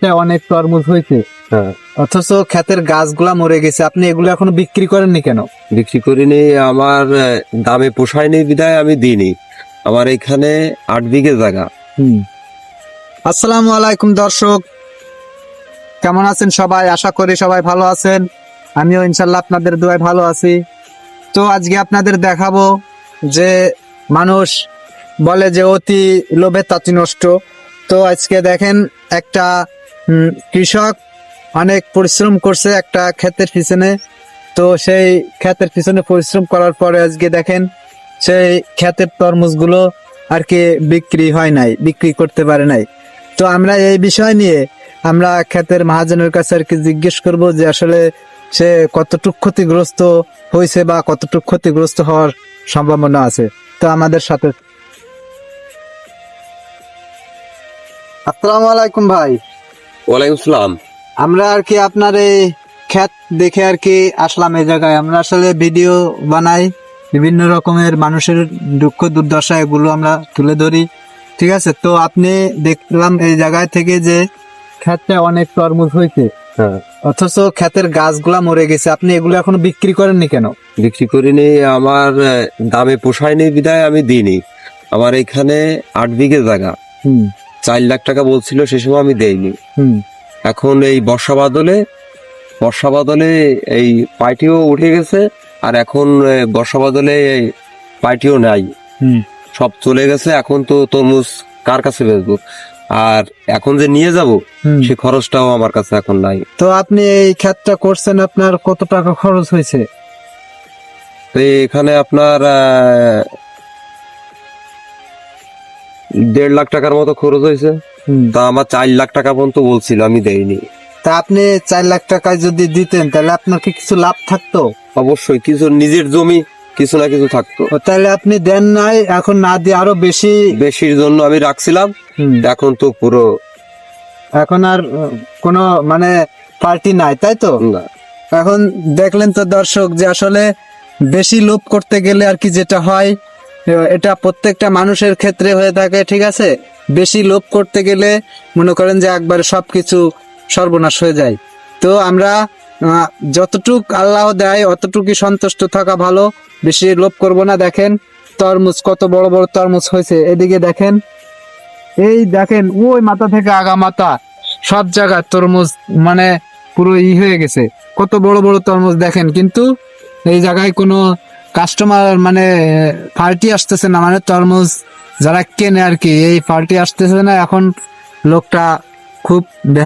ক্ষেতে অনেক তরমুজ হয়েছে, হ্যাঁ, অথচ ক্ষেতের গাছগুলা মরে গেছে। আপনি এগুলো এখনো বিক্রি করেননি কেন? বিক্রি করিনি। আমার দামে পোষায়নি বিধায় আমি দিইনি। আমার এখানে 8 বিঘে জায়গা। আসসালামু আলাইকুম দর্শক, কেমন আছেন সবাই? আশা করি সবাই ভালো আছেন। আমিও ইনশাল্লাহ আপনাদের দোয়ায় ভালো আছি। তো আজকে আপনাদের দেখাবো যে মানুষ বলে যে অতি লোভে তাঁতি নষ্ট। তো আজকে দেখেন একটা কৃষক অনেক পরিশ্রম করছে একটা ক্ষেতের পিছনে। তো সেই ক্ষেতের পিছনে পরিশ্রম করার পরে আজকে দেখেন সেই ক্ষেতের তরমুজগুলো আর কি বিক্রি হয় নাই, বিক্রি করতে পারে নাই। তো আমরা এই বিষয় নিয়ে আমরা ক্ষেতের মহাজনের কাছে আর কি জিজ্ঞেস করব যে আসলে সে কতটুকু ক্ষতিগ্রস্ত হয়েছে বা কতটুকু ক্ষতিগ্রস্ত হওয়ার সম্ভাবনা আছে। তো আমাদের সাথে। আসসালামু আলাইকুম ভাই। ওয়ালাইকুম সালাম। আমরা আর কি আপনার এই ক্ষেত দেখে আর কি আসলাম এই জায়গায়। আমরা আসলে ভিডিও বানাই, বিভিন্ন রকমের মানুষের দুঃখ দুর্দশা এগুলো আমরা তুলে ধরি, ঠিক আছে? তো আপনি দেখলাম এই জায়গায় থেকে যে ক্ষেতে অনেক তরমুজ হয়েছে, হ্যাঁ, অথচ ক্ষেতের গাছগুলা মরে গেছে। আপনি এগুলো এখনো বিক্রি করেননি কেন? বিক্রি করিনি। আমার দামে পোষায়নি বিধায় আমি দিইনি। আমার এখানে 8 বিঘে জায়গা। 4 লাখ টাকা বলছিল, সে সময় আমি দেইনি। এখন এই বর্ষা বাদলে এই পাইটিও উঠে গেছে। আর এখন বর্ষা বাদলে এই পাইটিও নাই, সব চলে গেছে। এখন তো তরমুজ কার কাছে বেচবো? আর এখন যে নিয়ে যাব সে খরচটাও আমার কাছে এখন নাই। তো আপনি এই ক্ষেতটা করছেন, আপনার কত টাকা খরচ হয়েছে? তো এখানে আপনার 1.5 লাখ টাকার মতো খরচ হয়েছে। তা আমার 4 লাখ টাকা পর্যন্ত বলছিল, আমি দেইনি। তা আপনি 4 লাখ টাকায় যদি দিতেন তাহলে আপনার কি কিছু লাভ থাকতো? অবশ্যই কিছু নিজের জমি কিছু না কিছু থাকতো। ও, তাহলে আপনি দেন নাই, এখন না দিয়ে আরো বেশি। বেশির জন্য আমি রাখছিলাম। এখন তো পুরো এখন আর কোনো মানে পার্টি নাই, তাই তো? না। এখন দেখলেন তো দর্শক যে আসলে বেশি লোভ করতে গেলে আর কি যেটা হয়, এটা প্রত্যেকটা মানুষের ক্ষেত্রে হয়ে থাকে, ঠিক আছে? বেশি লোভ করতে গেলে মনে করেন যে একবারে সবকিছু সর্বনাশ হয়ে যায়। তো আমরা যতটুক আল্লাহ দেয় অতটুকুই সন্তুষ্ট থাকা ভালো, বেশি লোভ করব না। দেখেন তরমুজ, কত বড় বড় তরমুজ হয়েছে। এদিকে দেখেন, এই দেখেন ওই মাথা থেকে আগা মাথা সব জায়গায় তরমুজ, মানে পুরো হয়ে গেছে। কত বড় বড় তরমুজ দেখেন, কিন্তু এই জায়গায় কোনো কাস্টমার মানে পার্টি আসতেছে না, মানে তরমুজ যারা কেনে আর কি এই পার্টি আসতেছে না। এখন লোকটা খুব